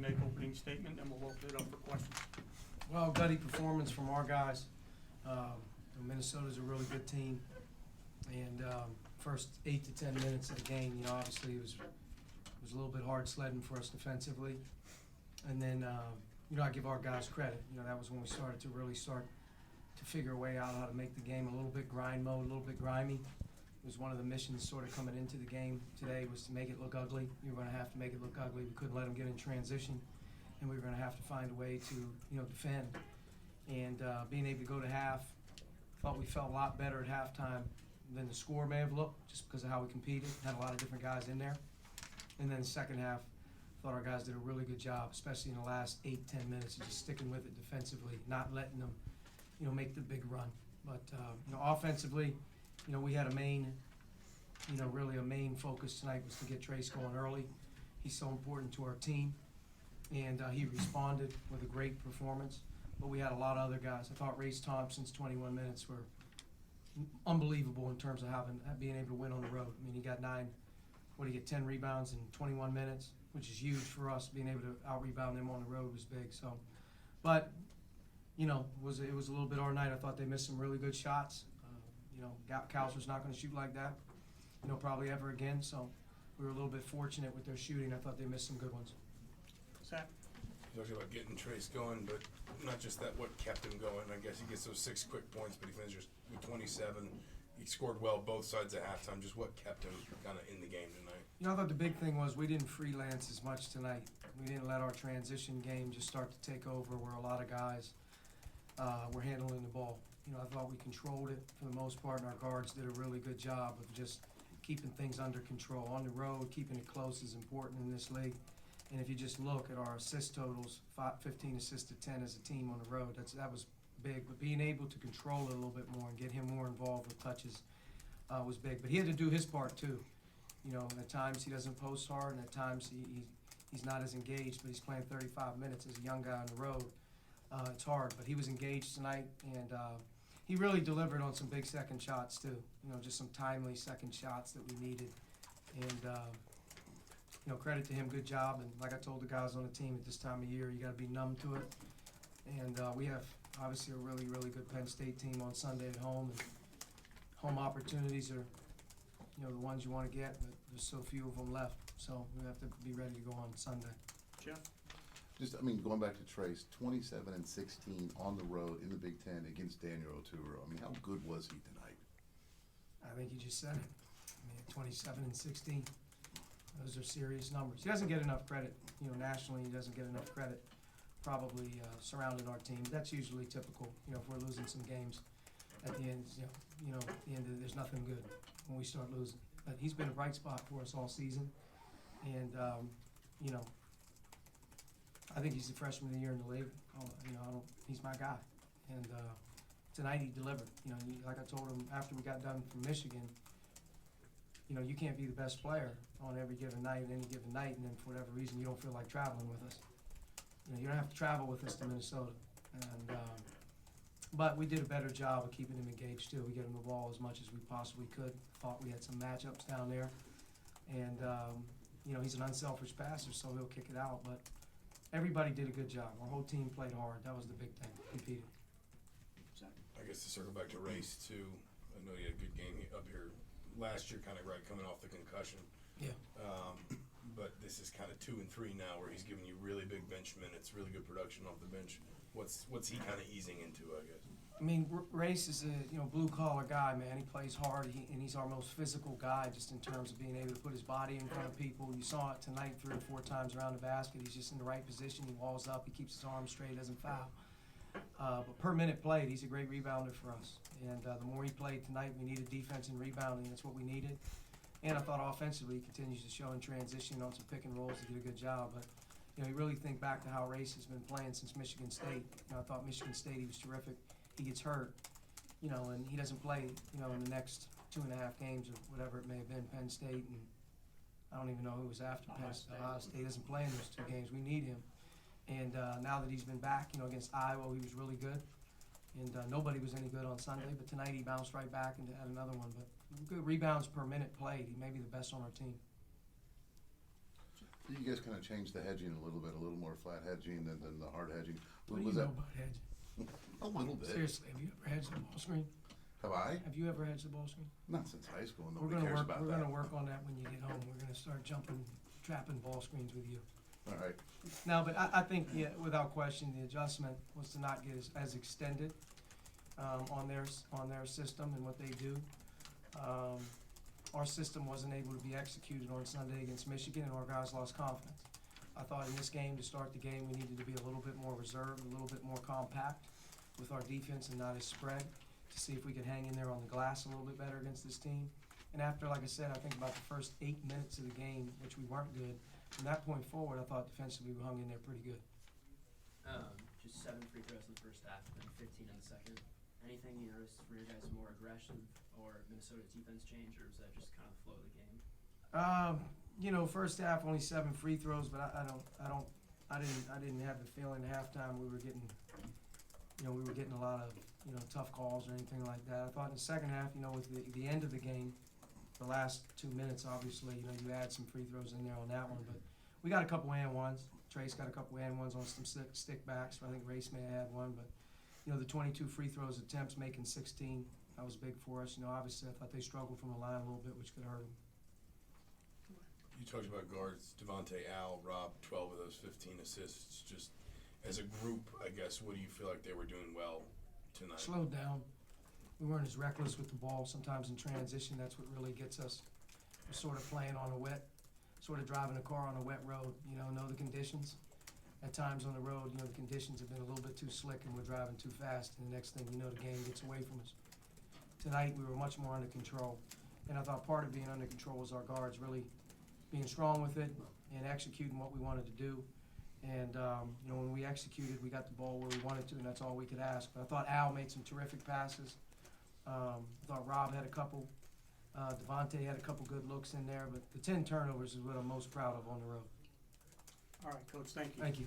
Make opening statement, and we'll open it up for questions. Well, gutty performance from our guys. Minnesota's a really good team, and first 8 to 10 minutes of the game, obviously it was a little bit hard sledding for us defensively, and then I give our guys credit. That was when we started to really figure a way out how to make the game a little bit grind mode, a little bit grimy. It was one of the missions sort of coming into the game today was to make it look ugly. We were going to have to make it look ugly. We couldn't let them get in transition, and we were going to have to find a way to defend. And being able to go to half, we felt a lot better at halftime than the score may have looked, just because of how we competed. Had a lot of different guys in there. And then the second half, thought our guys did a really good job, especially in the last 8-10 minutes, of just sticking with it defensively, not letting them, make the big run. But offensively, we had a main focus tonight was to get Trace going early. He's so important to our team, and he responded with a great performance. But we had a lot of other guys. I thought Race Thompson's 21 minutes were unbelievable in terms of being able to win on the road. I mean, he got 10 rebounds in 21 minutes, which is huge for us. Being able to out-rebound them on the road was big. So, but it was a little bit our night. I thought they missed some really good shots. Kouser's not going to shoot like that, probably ever again. So we were a little bit fortunate with their shooting. I thought they missed some good ones. Zach? You talked about getting Trace going, but not just that, what kept him going. I guess he gets those 6 quick points, but he finishes with 27. He scored well both sides at halftime. Just what kept him kind of in the game tonight? I thought the big thing was we didn't freelance as much tonight. We didn't let our transition game just start to take over where a lot of guys were handling the ball. I thought we controlled it for the most part, and our guards did a really good job of just keeping things under control. On the road, keeping it close is important in this league. And if you just look at our assist totals, 15 assists to 10 as a team on the road, that was big. But being able to control it a little bit more and get him more involved with touches was big. But he had to do his part too. At times he doesn't post hard, and at times he's not as engaged, but he's playing 35 minutes as a young guy on the road. It's hard, but he was engaged tonight, and he really delivered on some big second shots too. Just some timely second shots that we needed. And credit to him, good job. And like I told the guys on the team, at this time of year, you got to be numb to it. And we have obviously a really, really good Penn State team on Sunday at home. And home opportunities are, the ones you want to get, but there's so few of them left. So we have to be ready to go on Sunday. Jeff? Going back to Trace, 27 and 16 on the road in the Big Ten against Daniel Oturu. How good was he tonight? I think you just said it. 27 and 16. Those are serious numbers. He doesn't get enough credit, nationally. He doesn't get enough credit, probably surrounding our team. That's usually typical. If we're losing some games, at the end, at the end of it, there's nothing good when we start losing. But he's been a bright spot for us all season, and I think he's the freshman of the year in the league. He's my guy, and tonight he delivered. Like I told him after we got done from Michigan. You can't be the best player on every given night, and then for whatever reason you don't feel like traveling with us. You don't have to travel with us to Minnesota. And but we did a better job of keeping him engaged too. We get him the ball as much as we possibly could. Thought we had some matchups down there, and he's an unselfish passer, so he'll kick it out. But everybody did a good job. Our whole team played hard. That was the big thing. Competed. I guess to circle back to Race too. I know you had a good game up here last year, kind of coming off the concussion. Yeah. But this is kind of 2 and 3 now, where he's giving you really big bench minutes, really good production off the bench. What's he kind of easing into, I guess? Race is a blue collar guy, man. He plays hard, and he's our most physical guy, just in terms of being able to put his body in front of people. You saw it tonight 3 or 4 times around the basket. He's just in the right position. He walls up. He keeps his arms straight. Doesn't foul. But per minute played, he's a great rebounder for us. And the more he played tonight, we needed defense and rebounding. That's what we needed. And I thought offensively he continues to show in transition on some pick and rolls. He did a good job. But you really think back to how Race has been playing since Michigan State. I thought Michigan State he was terrific. He gets hurt, and he doesn't play, in the next 2.5 games or whatever it may have been. Penn State, and I don't even know who was after Penn State. Ohio State doesn't play in those 2 games. We need him. And now that he's been back, against Iowa, he was really good. And nobody was any good on Sunday, but tonight he bounced right back and had another one. But good rebounds per minute played. He may be the best on our team. You guys kind of changed the hedging a little bit, a little more flat hedging than the hard hedging. What do you Was know that about hedging? a little bit? Seriously, have you ever hedged the ball screen? Have I? Have you ever hedged the ball screen? Not since high school. We're Nobody gonna cares work, about we're that. gonna work on that when you get home. We're gonna start trapping ball screens with you. All right. No, but I think, yeah, without question, the adjustment was to not get as extended, on their system and what they do. Our system wasn't able to be executed on Sunday against Michigan, and our guys lost confidence. I thought in this game, to start the game, we needed to be a little bit more reserved, a little bit more compact with our defense and not as spread, to see if we could hang in there on the glass a little bit better against this team. And after, like I said, I think about the first 8 minutes of the game, which we weren't good, from that point forward, I thought defensively we hung in there pretty good. Just 7 free throws in the first half and then 15 in the second. Anything you noticed for your guys more aggressive or Minnesota's defense change, or was that just kind of the flow of the game? First half only 7 free throws, but I didn't have the feeling at halftime we were getting a lot of, tough calls or anything like that. I thought in the second half, with the end of the game, the last 2 minutes, obviously, you add some free throws in there on that one, but we got a couple and ones. Trace got a couple and ones on some stick backs. I think Race may have had one, but the 22 free throws attempts, making 16, that was big for us. Obviously, I thought they struggled from the line a little bit, which could hurt them. You talked about guards, Devontae, Al, Rob, 12 of those 15 assists. Just as a group, I guess, what do you feel like they were doing well tonight? Slowed down. We weren't as reckless with the ball. Sometimes in transition, that's what really gets us. We're sort of playing on a wet, sort of driving a car on a wet road, know the conditions. At times on the road, the conditions have been a little bit too slick and we're driving too fast, and the next thing you know, the game gets away from us. Tonight, we were much more under control, and I thought part of being under control was our guards really being strong with it and executing what we wanted to do. And, when we executed, we got the ball where we wanted to, and that's all we could ask. But I thought Al made some terrific passes. I thought Rob had a couple. Devontae had a couple good looks in there, but the 10 turnovers is what I'm most proud of on the road. All right, Coach, thank you. Thank you.